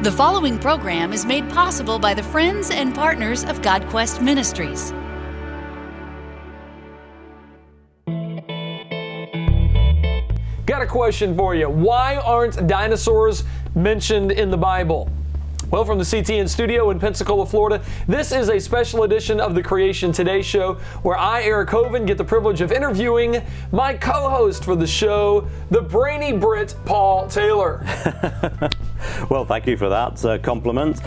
The following program is made possible by the friends and partners of GodQuest Ministries. Got a question for you. Why aren't dinosaurs mentioned in the Bible? Well, from the CTN studio in Pensacola, Florida, this is a special edition of the Creation Today show where I, Eric Hovind, get the privilege of interviewing my co-host for the show, the brainy Brit, Paul Taylor. Well, thank you for that compliment.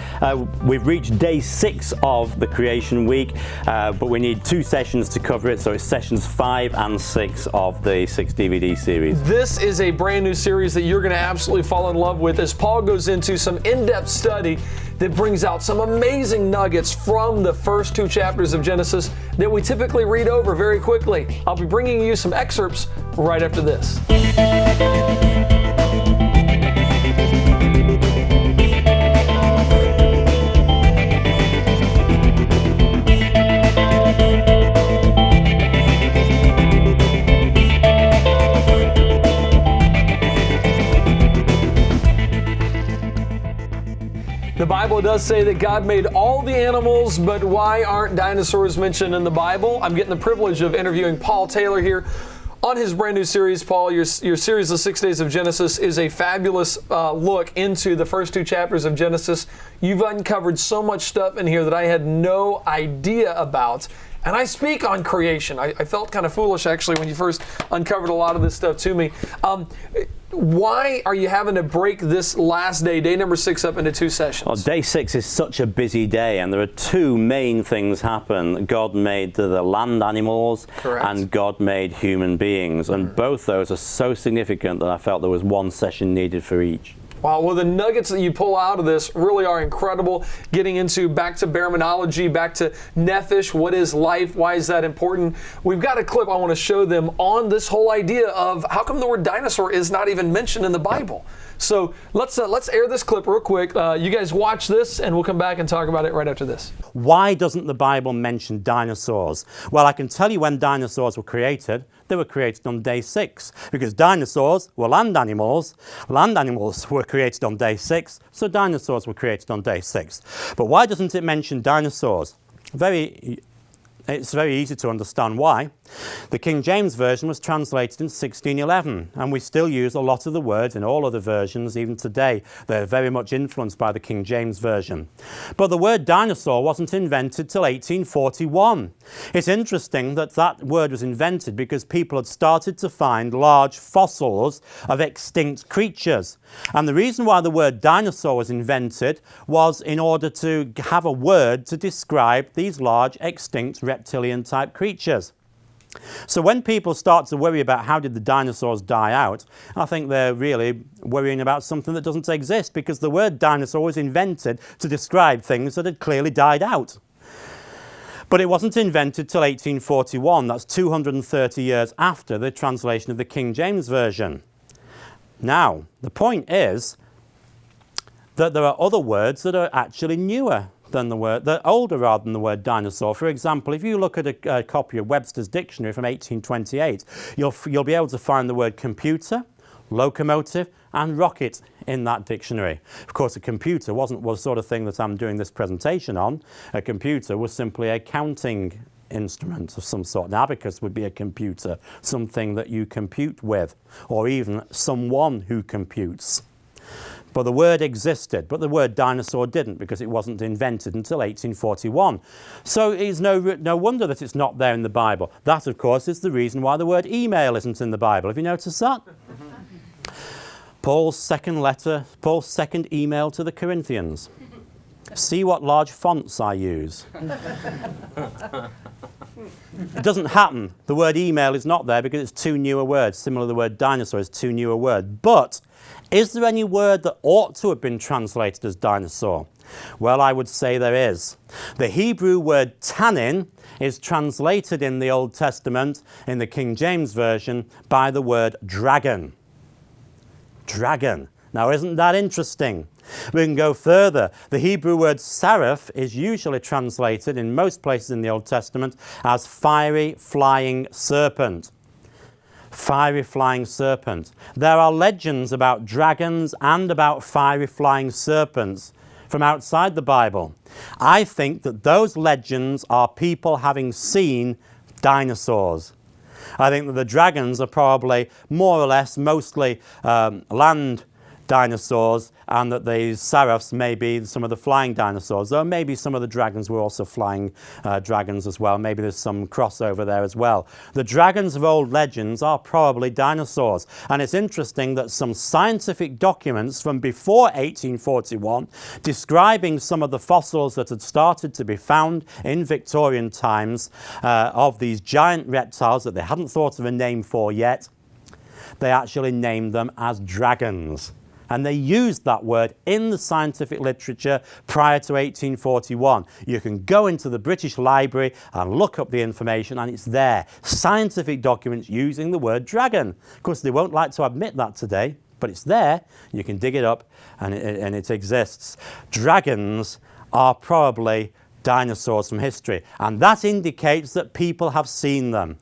We've reached day 6 of the Creation Week, but we need 2 sessions to cover it, so it's sessions 5 and 6 of the 6 DVD series. This is a brand new series that you're going to absolutely fall in love with as Paul goes into some in-depth study that brings out some amazing nuggets from the first 2 chapters of Genesis that we typically read over very quickly. I'll be bringing you some excerpts right after this. The Bible does say that God made all the animals, but why aren't dinosaurs mentioned in the Bible? I'm getting the privilege of interviewing Paul Taylor here on his brand new series. Paul, your series, The 6 Days of Genesis, is a fabulous look into the first 2 chapters of Genesis. You've uncovered so much stuff in here that I had no idea about. And I speak on creation. I felt kind of foolish, actually, when you first uncovered a lot of this stuff to me. Why are you having to break this last day, day number 6, up into 2 sessions? Well, day 6 is such a busy day, and there are 2 main things happen. God made the land animals, Correct. And God made human beings. And both those are so significant that I felt there was 1 session needed for each. Wow, well, the nuggets that you pull out of this really are incredible. Getting into back to baraminology, back to nephesh, what is life, why is that important? We've got a clip I want to show them on this whole idea of how come the word dinosaur is not even mentioned in the Bible. So let's air this clip real quick. You guys watch this, and we'll come back and talk about it right after this. Why doesn't the Bible mention dinosaurs? Well, I can tell you when dinosaurs were created. They were created on day 6 because dinosaurs were land animals. Land animals were created on day 6, so dinosaurs were created on day 6. But why doesn't it mention dinosaurs? It's very easy to understand why. The King James Version was translated in 1611, and we still use a lot of the words in all other versions even today. They're very much influenced by the King James Version. But the word dinosaur wasn't invented till 1841. It's interesting that that word was invented because people had started to find large fossils of extinct creatures. And the reason why the word dinosaur was invented was in order to have a word to describe these large extinct reptilian type creatures. So when people start to worry about how did the dinosaurs die out, I think they're really worrying about something that doesn't exist, because the word dinosaur was invented to describe things that had clearly died out. But it wasn't invented till 1841. That's 230 years after the translation of the King James Version. Now, the point is that there are other words that are actually newer than the word, they're older rather than the word dinosaur. For example, if you look at a copy of Webster's Dictionary from 1828, you'll be able to find the word computer, locomotive, and rocket in that dictionary. Of course, a computer wasn't the sort of thing that I'm doing this presentation on. A computer was simply a counting instrument of some sort. An abacus would be a computer, something that you compute with, or even someone who computes. But the word existed, but the word dinosaur didn't, because it wasn't invented until 1841. So it's no wonder that it's not there in the Bible. That, of course, is the reason why the word email isn't in the Bible. Have you noticed that? Paul's second email to the Corinthians. See what large fonts I use. It doesn't happen. The word email is not there because it's 2 newer words. Similar, the word dinosaur is 2 newer words. But is there any word that ought to have been translated as dinosaur? Well, I would say there is. The Hebrew word tannin is translated in the Old Testament, in the King James Version, by the word dragon. Dragon. Now, isn't that interesting? We can go further. The Hebrew word saraph is usually translated in most places in the Old Testament as fiery flying serpent. fiery flying serpent. There are legends about dragons and about fiery flying serpents from outside the Bible. I think that those legends are people having seen dinosaurs. I think that the dragons are probably more or less mostly land dinosaurs, and that the seraphs may be some of the flying dinosaurs, though maybe some of the dragons were also flying dragons as well. Maybe there's some crossover there as well. The dragons of old legends are probably dinosaurs, and it's interesting that some scientific documents from before 1841 describing some of the fossils that had started to be found in Victorian times of these giant reptiles that they hadn't thought of a name for yet, they actually named them as dragons. And they used that word in the scientific literature prior to 1841. You can go into the British Library and look up the information, and it's there. Scientific documents using the word dragon. Of course, they won't like to admit that today, but it's there. You can dig it up, and it exists. Dragons are probably dinosaurs from history, and that indicates that people have seen them.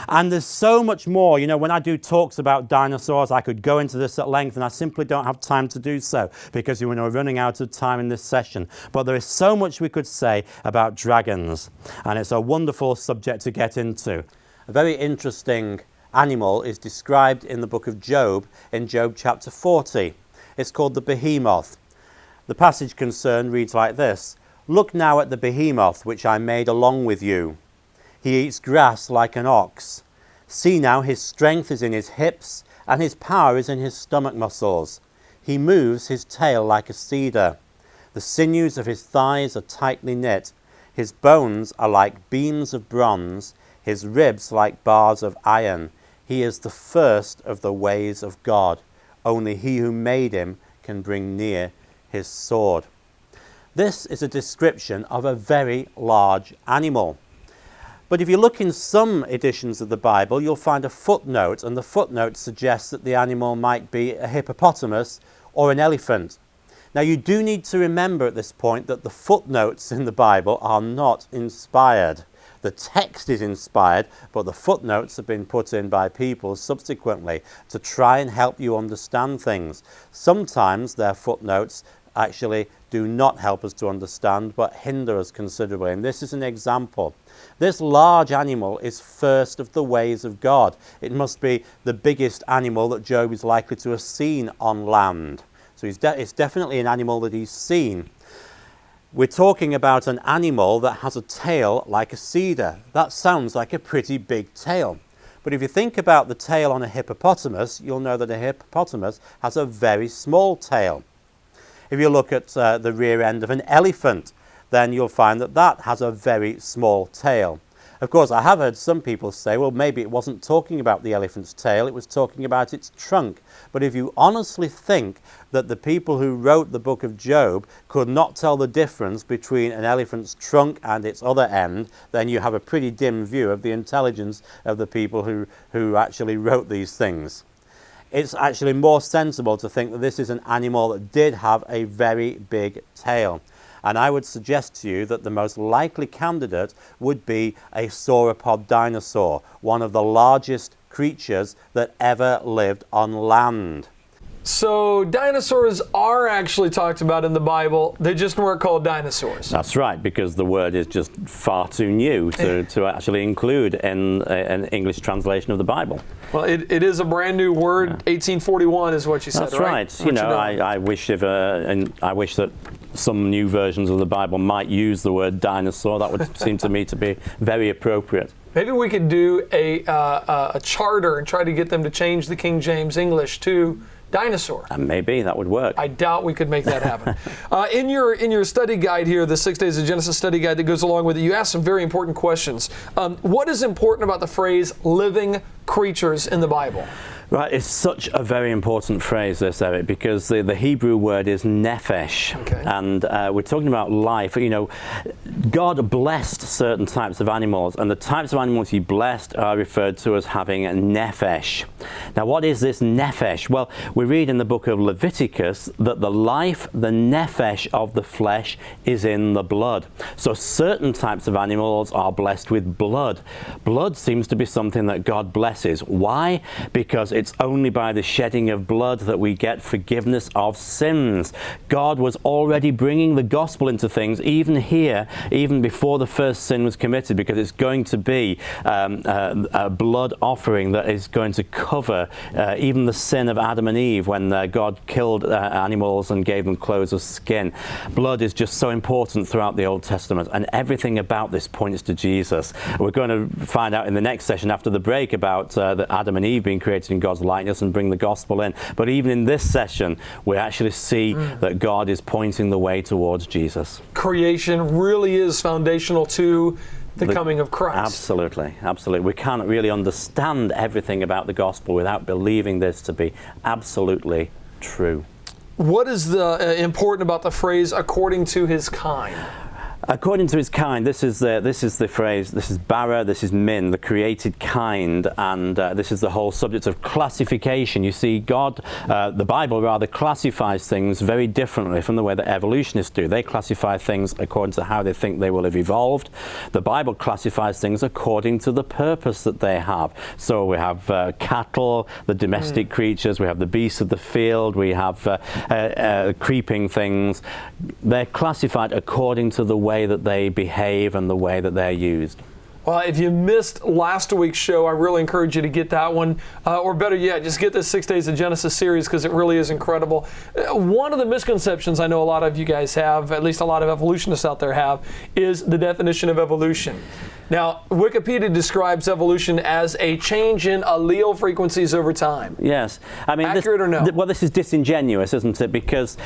And there's so much more. You know, when I do talks about dinosaurs, I could go into this at length, and I simply don't have time to do so because we're running out of time in this session. But there is so much we could say about dragons, and it's a wonderful subject to get into. A very interesting animal is described in the book of Job, in Job chapter 40. It's called the behemoth. The passage concerned reads like this: "Look now at the behemoth which I made along with you. He eats grass like an ox. See now, his strength is in his hips, and his power is in his stomach muscles. He moves his tail like a cedar. The sinews of his thighs are tightly knit. His bones are like beams of bronze, his ribs like bars of iron. He is the first of the ways of God. Only he who made him can bring near his sword." This is a description of a very large animal. But if you look in some editions of the Bible, you'll find a footnote, and the footnote suggests that the animal might be a hippopotamus or an elephant. Now, you do need to remember at this point that the footnotes in the Bible are not inspired. The text is inspired, but the footnotes have been put in by people subsequently to try and help you understand things. Sometimes their footnotes actually do not help us to understand, but hinder us considerably. And this is an example. This large animal is first of the ways of God. It must be the biggest animal that Job is likely to have seen on land. So it's definitely an animal that he's seen. We're talking about an animal that has a tail like a cedar. That sounds like a pretty big tail. But if you think about the tail on a hippopotamus, you'll know that a hippopotamus has a very small tail. If you look at the rear end of an elephant, then you'll find that that has a very small tail. Of course, I have heard some people say, well, maybe it wasn't talking about the elephant's tail, it was talking about its trunk. But if you honestly think that the people who wrote the book of Job could not tell the difference between an elephant's trunk and its other end, then you have a pretty dim view of the intelligence of the people who actually wrote these things. It's actually more sensible to think that this is an animal that did have a very big tail. And I would suggest to you that the most likely candidate would be a sauropod dinosaur, one of the largest creatures that ever lived on land. So dinosaurs are actually talked about in the Bible. They just weren't called dinosaurs. That's right, because the word is just far too new to actually include in an English translation of the Bible. Well, it is a brand new word. Yeah. 1841 is what you said, That's right. You know, I wish I wish that some new versions of the Bible might use the word dinosaur. That would seem to me to be very appropriate. Maybe we could do a charter and try to get them to change the King James English to dinosaur. And maybe that would work. I doubt we could make that happen. In your study guide here, the 6 Days of Genesis study guide that goes along with it, you ask some very important questions. What is important about the phrase living creatures in the Bible? Right, it's such a very important phrase, this, Eric, because the Hebrew word is nephesh, okay. And we're talking about life. You know, God blessed certain types of animals, and the types of animals he blessed are referred to as having a nephesh. Now, what is this nephesh? Well, we read in the book of Leviticus that the life, the nephesh of the flesh, is in the blood. So certain types of animals are blessed with blood. Blood seems to be something that God blesses. Why? Because it's only by the shedding of blood that we get forgiveness of sins. God was already bringing the gospel into things, even here, even before the first sin was committed, because it's going to be a blood offering that is going to cover even the sin of Adam and Eve when God killed animals and gave them clothes of skin. Blood is just so important throughout the Old Testament, and everything about this points to Jesus. We're going to find out in the next session after the break about Adam and Eve being created in God's likeness and bring the gospel in. But even in this session, we actually see that God is pointing the way towards Jesus. Creation really is foundational to the coming of Christ. Absolutely, absolutely. We can't really understand everything about the gospel without believing this to be absolutely true. What is the important about the phrase "according to his kind"? According to his kind, this is the phrase, this is bara, this is min, the created kind, and this is the whole subject of classification. You see, God, the Bible rather, classifies things very differently from the way that evolutionists do. They classify things according to how they think they will have evolved. The Bible classifies things according to the purpose that they have. So we have cattle, the domestic creatures, we have the beasts of the field, we have creeping things. They're classified according to the way that they behave and the way that they're used. Well, if you missed last week's show, I really encourage you to get that one. Or better yet, just get this 6 Days of Genesis series, because it really is incredible. One of the misconceptions I know a lot of you guys have, at least a lot of evolutionists out there have, is the definition of evolution. Now, Wikipedia describes evolution as a change in allele frequencies over time. Yes. I mean, accurate or no? Well, this is disingenuous, isn't it? Because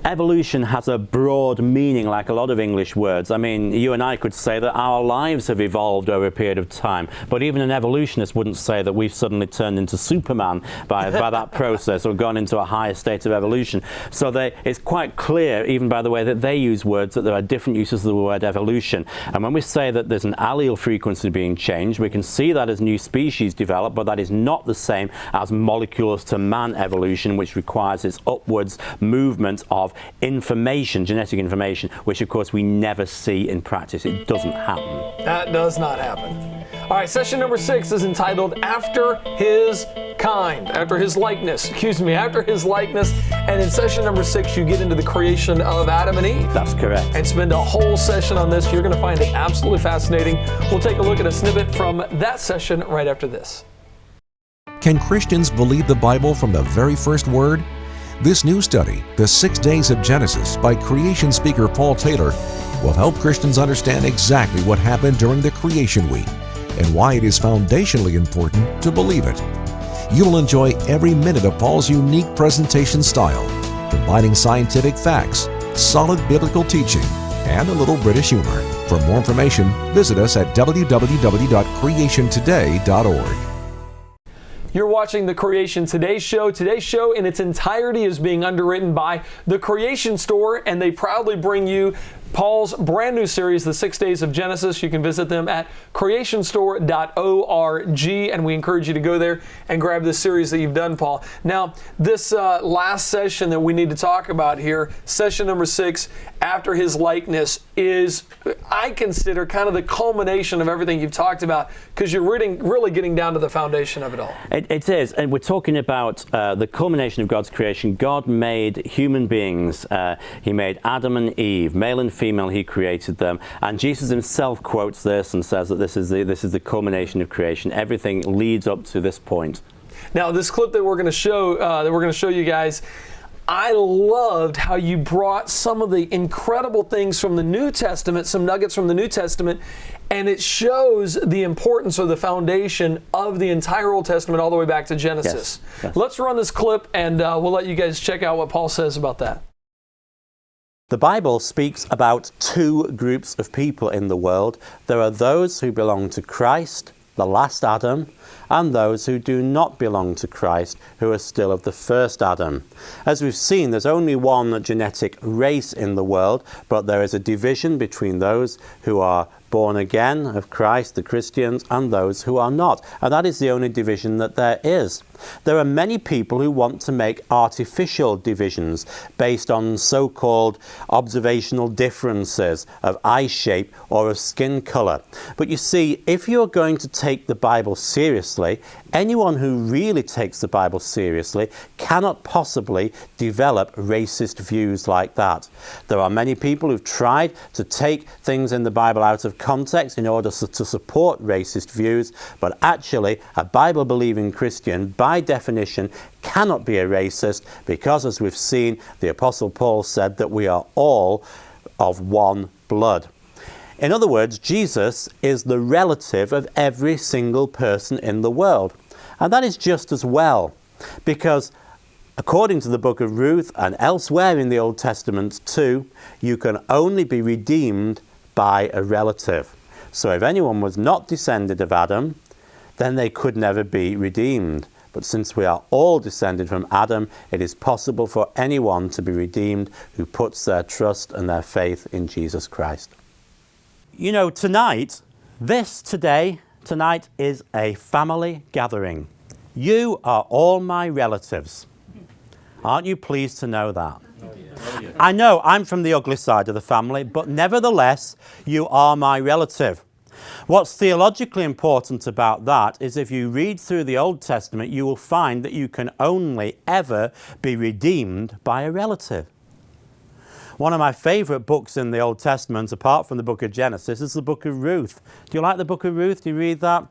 evolution has a broad meaning, like a lot of English words. I mean, you and I could say that our lives have evolved over a period of time, but even an evolutionist wouldn't say that we've suddenly turned into Superman by that process or gone into a higher state of evolution. So it's quite clear, even by the way that they use words, that there are different uses of the word evolution. And when we say that there's an allele frequency being changed, we can see that as new species develop, but that is not the same as molecules to man evolution, which requires this upwards movement of information, genetic information, which of course we never see in practice. It doesn't happen. That does not happen. All right, session number 6 is entitled After His Kind, after his likeness, after his likeness. And in session number 6, you get into the creation of Adam and Eve. That's correct. And spend a whole session on this. You're going to find it absolutely fascinating. We'll take a look at a snippet from that session right after this. Can Christians believe the Bible from the very first word? This new study, The 6 Days of Genesis by creation speaker Paul Taylor, will help Christians understand exactly what happened during the creation week and why it is foundationally important to believe it. You will enjoy every minute of Paul's unique presentation style, combining scientific facts, solid biblical teaching, and a little British humor. For more information, visit us at www.creationtoday.org. You're watching the Creation Today show. Today's show in its entirety is being underwritten by the Creation Store, and they proudly bring you Paul's brand new series, The 6 Days of Genesis. You can visit them at creationstore.org, and we encourage you to go there and grab this series that you've done, Paul. Now, this last session that we need to talk about here, session number 6, After His Likeness, is, I consider, kind of the culmination of everything you've talked about, because you're really getting down to the foundation of it all. It is, and we're talking about the culmination of God's creation. God made human beings. He made Adam and Eve, male and female. He created them, and Jesus himself quotes this and says that this is the culmination of creation. Everything leads up to this point. Now, this clip that we're going to show you guys, I loved how you brought some of the incredible things from the New Testament, some nuggets from the New Testament, and it shows the importance or the foundation of the entire Old Testament all the way back to Genesis. Yes. Let's run this clip, and we'll let you guys check out what Paul says about that. The Bible speaks about two groups of people in the world. There are those who belong to Christ the last Adam, and those who do not belong to Christ, who are still of the first Adam. As we've seen, there's only one genetic race in the world, but there is a division between those who are born again of Christ, the Christians, and those who are not. And that is the only division that there is. There are many people who want to make artificial divisions based on so-called observational differences of eye shape or of skin colour. But you see, if you're going to take the Bible seriously, anyone who really takes the Bible seriously cannot possibly develop racist views like that. There are many people who've tried to take things in the Bible out of context in order to support racist views, but actually a Bible-believing Christian, by definition, cannot be a racist because, as we've seen, the Apostle Paul said that we are all of one blood. In other words, Jesus is the relative of every single person in the world. And that is just as well, because according to the book of Ruth and elsewhere in the Old Testament too, you can only be redeemed by a relative. So if anyone was not descended of Adam, then they could never be redeemed. But since we are all descended from Adam, it is possible for anyone to be redeemed who puts their trust and their faith in Jesus Christ. You know, tonight is a family gathering. You are all my relatives. Aren't you pleased to know that? I know I'm from the ugly side of the family, but nevertheless, you are my relative. What's theologically important about that is if you read through the Old Testament, you will find that you can only ever be redeemed by a relative. One of my favourite books in the Old Testament, apart from the book of Genesis, is the book of Ruth. Do you like the book of Ruth? Do you read that?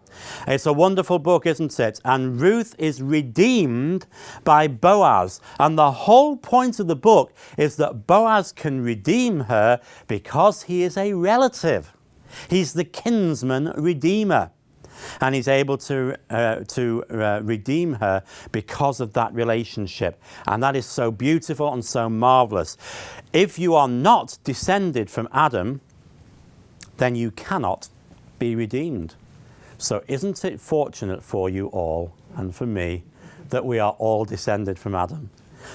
It's a wonderful book, isn't it? And Ruth is redeemed by Boaz. And the whole point of the book is that Boaz can redeem her because he is a relative. He's the kinsman redeemer. And he's able to redeem her because of that relationship. And that is so beautiful and so marvellous. If you are not descended from Adam, then you cannot be redeemed. So isn't it fortunate for you all and for me that we are all descended from Adam?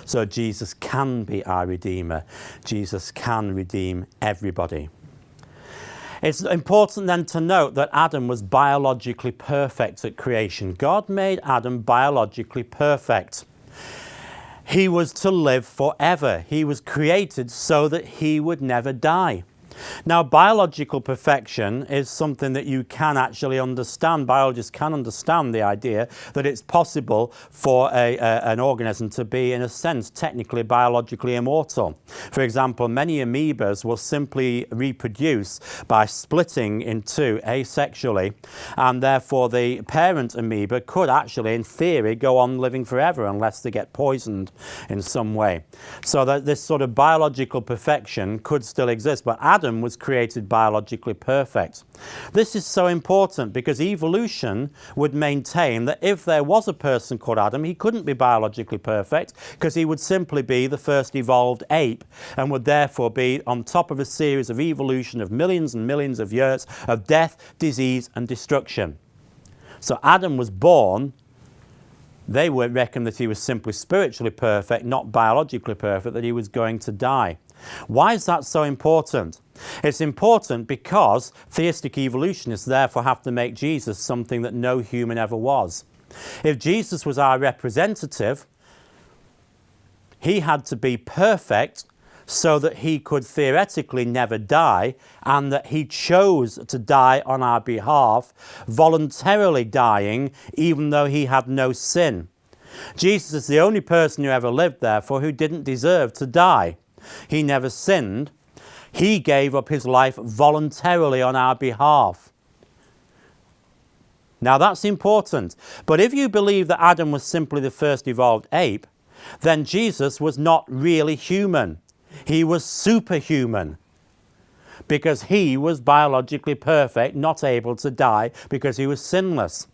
So Jesus can be our Redeemer. Jesus can redeem everybody. It's important then to note that Adam was biologically perfect at creation. God made Adam biologically perfect. He was to live forever. He was created so that he would never die. Now, biological perfection is something that you can actually understand. Biologists can understand the idea that it's possible for an organism to be, in a sense, technically biologically immortal. For example, many amoebas will simply reproduce by splitting in two asexually, and therefore the parent amoeba could actually, in theory, go on living forever unless they get poisoned in some way. So that this sort of biological perfection could still exist, but Adam was created biologically perfect. This is so important because evolution would maintain that if there was a person called Adam, he couldn't be biologically perfect because he would simply be the first evolved ape and would therefore be on top of a series of evolution of millions and millions of years of death, disease and destruction. So Adam was born. They would reckon that he was simply spiritually perfect, not biologically perfect, that he was going to die. Why is that so important? It's important because theistic evolutionists therefore have to make Jesus something that no human ever was. If Jesus was our representative, he had to be perfect so that he could theoretically never die, and that he chose to die on our behalf, voluntarily dying even though he had no sin. Jesus is the only person who ever lived, therefore, who didn't deserve to die. He never sinned. He gave up his life voluntarily on our behalf. Now that's important. But if you believe that Adam was simply the first evolved ape, then Jesus was not really human. He was superhuman because he was biologically perfect, not able to die because he was sinless.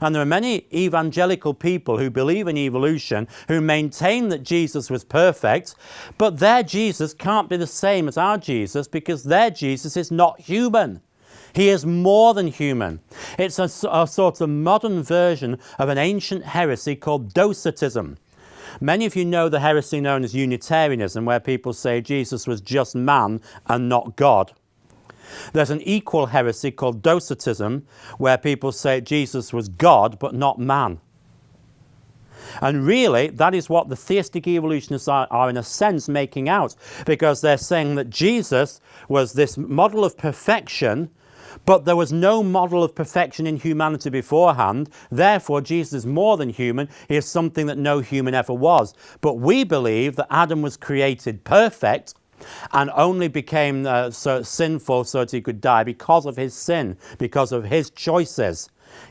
And there are many evangelical people who believe in evolution who maintain that Jesus was perfect, but their Jesus can't be the same as our Jesus because their Jesus is not human. He is more than human. It's a sort of modern version of an ancient heresy called docetism. Many of you know the heresy known as Unitarianism, where people say Jesus was just man and not God. There's an equal heresy called docetism, where people say Jesus was God but not man. And really, that is what the theistic evolutionists are in a sense making out, because they're saying that Jesus was this model of perfection, but there was no model of perfection in humanity beforehand. Therefore, Jesus is more than human. He is something that no human ever was. But we believe that Adam was created perfect and only became so sinful so that he could die because of his sin, because of his choices.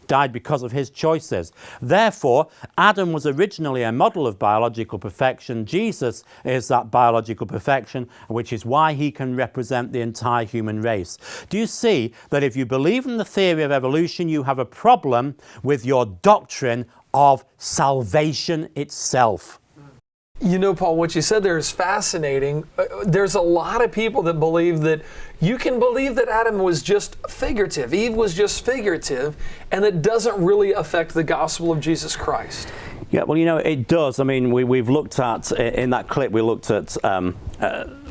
Died because of his choices. Therefore, Adam was originally a model of biological perfection. Jesus is that biological perfection, which is why he can represent the entire human race. Do you see that if you believe in the theory of evolution, you have a problem with your doctrine of salvation itself? You know, Paul, what you said there is fascinating. There's a lot of people that believe that you can believe that Adam was just figurative, Eve was just figurative, and it doesn't really affect the gospel of Jesus Christ. Yeah, well, you know, it does. I mean, we've looked at, in that clip, we looked at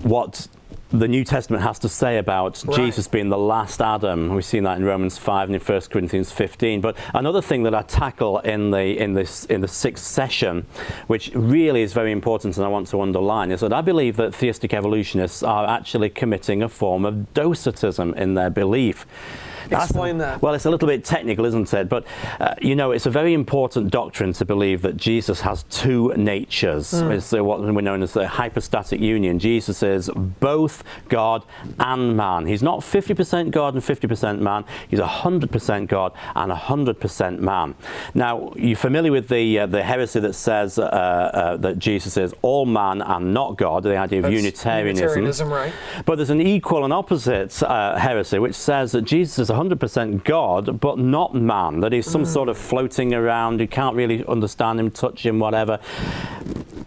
what the New Testament has to say about Jesus being the last Adam. We've seen that in Romans 5 and in 1 Corinthians 15. But another thing that I tackle in the sixth session, which really is very important and I want to underline, is that I believe that theistic evolutionists are actually committing a form of docetism in their belief. Explain that. Well, it's a little bit technical, isn't it? But, you know, it's a very important doctrine to believe that Jesus has two natures. It's what we're known as the hypostatic union. Jesus is both God and man. He's not 50% God and 50% man. He's 100% God and 100% man. Now, you're familiar with the heresy that says that Jesus is all man and not God, the idea of Unitarianism. Right. But there's an equal and opposite heresy which says that Jesus is 100% God, but not man, that he's some sort of floating around, you can't really understand him, touch him, whatever.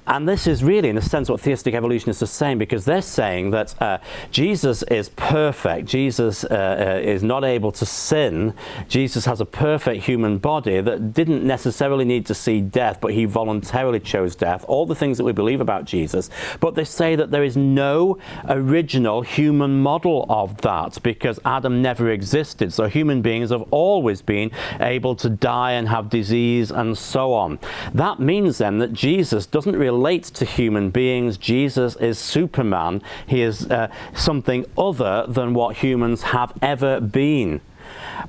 And this is really, in a sense, what theistic evolutionists are saying, because they're saying that Jesus is perfect. Jesus is not able to sin. Jesus has a perfect human body that didn't necessarily need to see death, but he voluntarily chose death. All the things that we believe about Jesus. But they say that there is no original human model of that, because Adam never existed. So human beings have always been able to die and have disease and so on. That means then that Jesus doesn't relate to human beings. Jesus is Superman. He is something other than what humans have ever been.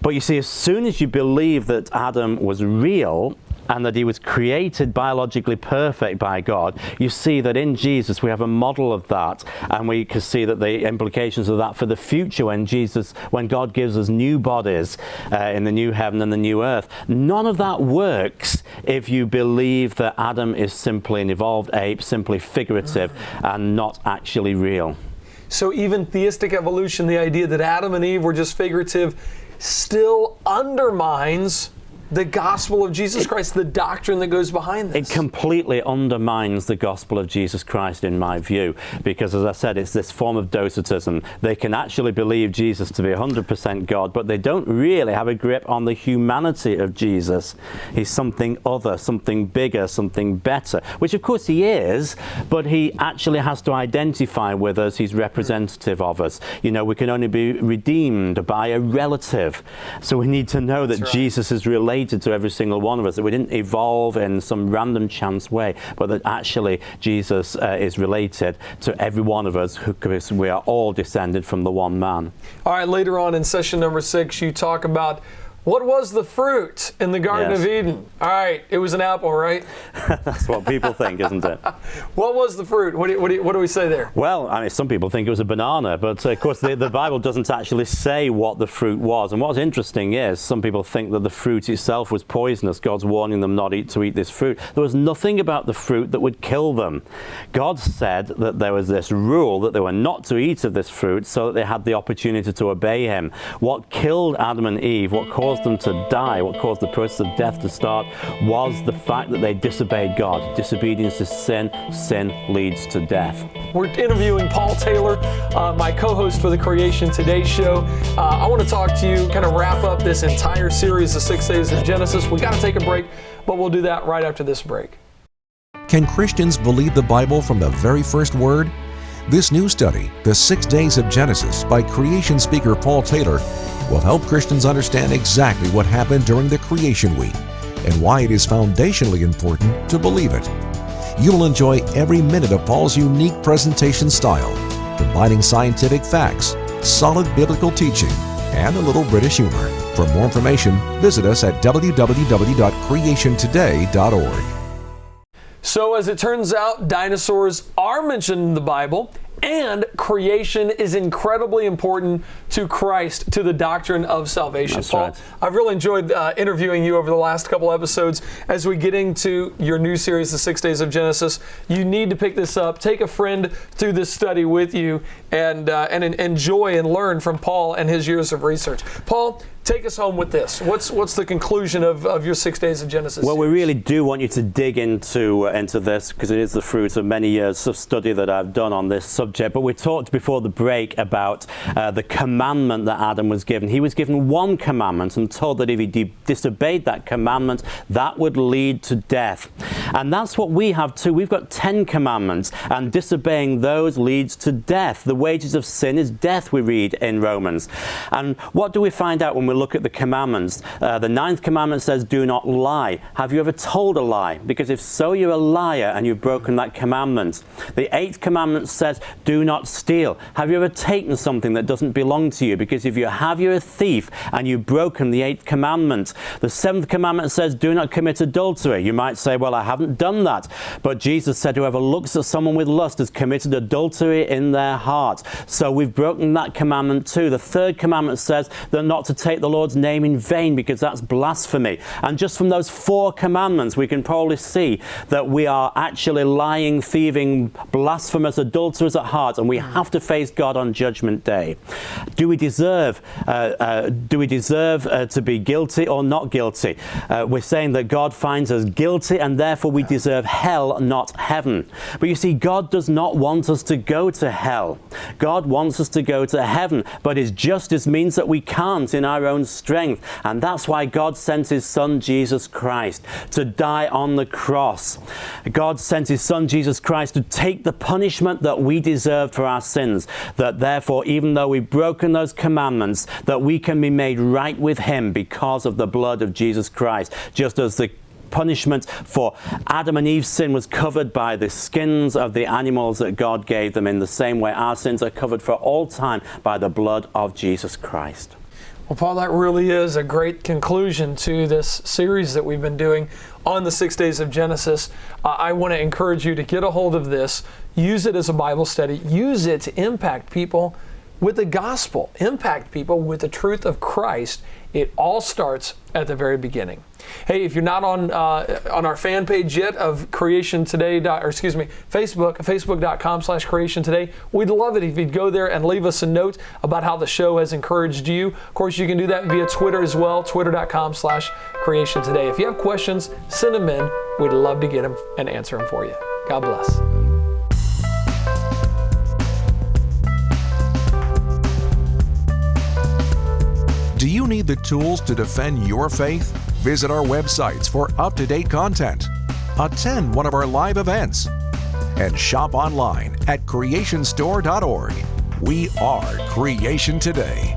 But you see, as soon as you believe that Adam was real and that he was created biologically perfect by God, you see that in Jesus we have a model of that, and we can see that the implications of that for the future when God gives us new bodies in the new heaven and the new earth. None of that works if you believe that Adam is simply an evolved ape, simply figurative and not actually real. So even theistic evolution, the idea that Adam and Eve were just figurative, still undermines the gospel of Jesus Christ, the doctrine that goes behind this. It completely undermines the gospel of Jesus Christ, in my view, because, as I said, it's this form of docetism. They can actually believe Jesus to be 100% God, but they don't really have a grip on the humanity of Jesus. He's something other, something bigger, something better, which of course he is, but he actually has to identify with us. He's representative of us. You know, we can only be redeemed by a relative, so we need to know that Jesus is related to every single one of us, that we didn't evolve in some random chance way, but that actually Jesus is related to every one of us, because we are all descended from the one man. All right, later on in session number 6, you talk about what was the fruit in the Garden of Eden. All right, it was an apple, right? That's what people think, isn't it? What was the fruit? What do we say there? Well, I mean, some people think it was a banana, but of course the Bible doesn't actually say what the fruit was. And what's interesting is some people think that the fruit itself was poisonous. God's warning them not to eat this fruit. There was nothing about the fruit that would kill them. God said that there was this rule that they were not to eat of this fruit so that they had the opportunity to obey him. What killed Adam and Eve, what caused caused them to die, what caused the process of death to start, was the fact that they disobeyed God. Disobedience is sin. Sin leads to death. We're interviewing Paul Taylor, my co-host for the Creation Today show. I want to talk to you, kind of wrap up this entire series, the 6 days of Genesis. We got to take a break, but we'll do that right after this break. Can Christians believe the Bible from the very first word? This new study, The 6 Days of Genesis by creation speaker Paul Taylor, will help Christians understand exactly what happened during the creation week and why it is foundationally important to believe it. You'll enjoy every minute of Paul's unique presentation style, combining scientific facts, solid biblical teaching, and a little British humor. For more information, visit us at www.creationtoday.org. So as it turns out, dinosaurs are mentioned in the Bible, and creation is incredibly important to Christ, to the doctrine of salvation. That's Paul, right. I've really enjoyed interviewing you over the last couple episodes. As we get into your new series, The 6 Days of Genesis, you need to pick this up. Take a friend through this study with you and enjoy and learn from Paul and his years of research. Paul, take us home with this. What's the conclusion of your 6 Days of Genesis Well, series? we really do want you to dig into this, because it is the fruit of many years of study that I've done on this subject. But we talked before the break about the commandment that Adam was given. He was given one commandment and told that if he disobeyed that commandment, that would lead to death. And that's what we have too. We've got 10 commandments, and disobeying those leads to death. The wages of sin is death, we read in Romans. And what do we find out when we look at the commandments? The 9th commandment says, do not lie. Have you ever told a lie? Because if so, you're a liar and you've broken that commandment. The 8th commandment says, do not steal. Have you ever taken something that doesn't belong to you? Because if you have, you're a thief and you've broken the 8th commandment. The 7th commandment says, do not commit adultery. You might say, well, I haven't done that. But Jesus said, whoever looks at someone with lust has committed adultery in their heart. So we've broken that commandment too. The 3rd commandment says that not to take the Lord's name in vain, because that's blasphemy. And just from those 4 commandments, we can probably see that we are actually lying, thieving, blasphemous, adulterers at heart, and we have to face God on Judgment Day. Do we deserve to be guilty or not guilty? We're saying that God finds us guilty, and therefore we deserve hell, not heaven. But you see, God does not want us to go to hell. God wants us to go to heaven, but His justice means that we can't in our own strength, and that's why God sent His Son Jesus Christ to die on the cross. God sent His Son Jesus Christ to take the punishment that we deserved for our sins, that therefore, even though we've broken those commandments, that we can be made right with Him because of the blood of Jesus Christ, just as the punishment for Adam and Eve's sin was covered by the skins of the animals that God gave them. In the same way, our sins are covered for all time by the blood of Jesus Christ. Well, Paul, that really is a great conclusion to this series that we've been doing on the 6 days of Genesis. I want to encourage you to get a hold of this, use it as a Bible study, use it to impact people with the gospel, impact people with the truth of Christ. It all starts at the very beginning. Hey, if you're not on our fan page yet of Creation Today, Facebook.com/Creation Today, we'd love it if you'd go there and leave us a note about how the show has encouraged you. Of course, you can do that via Twitter as well, Twitter.com/Creation Today. If you have questions, send them in. We'd love to get them and answer them for you. God bless. Do you need the tools to defend your faith? Visit our websites for up-to-date content. Attend one of our live events. And shop online at creationstore.org. We are Creation Today.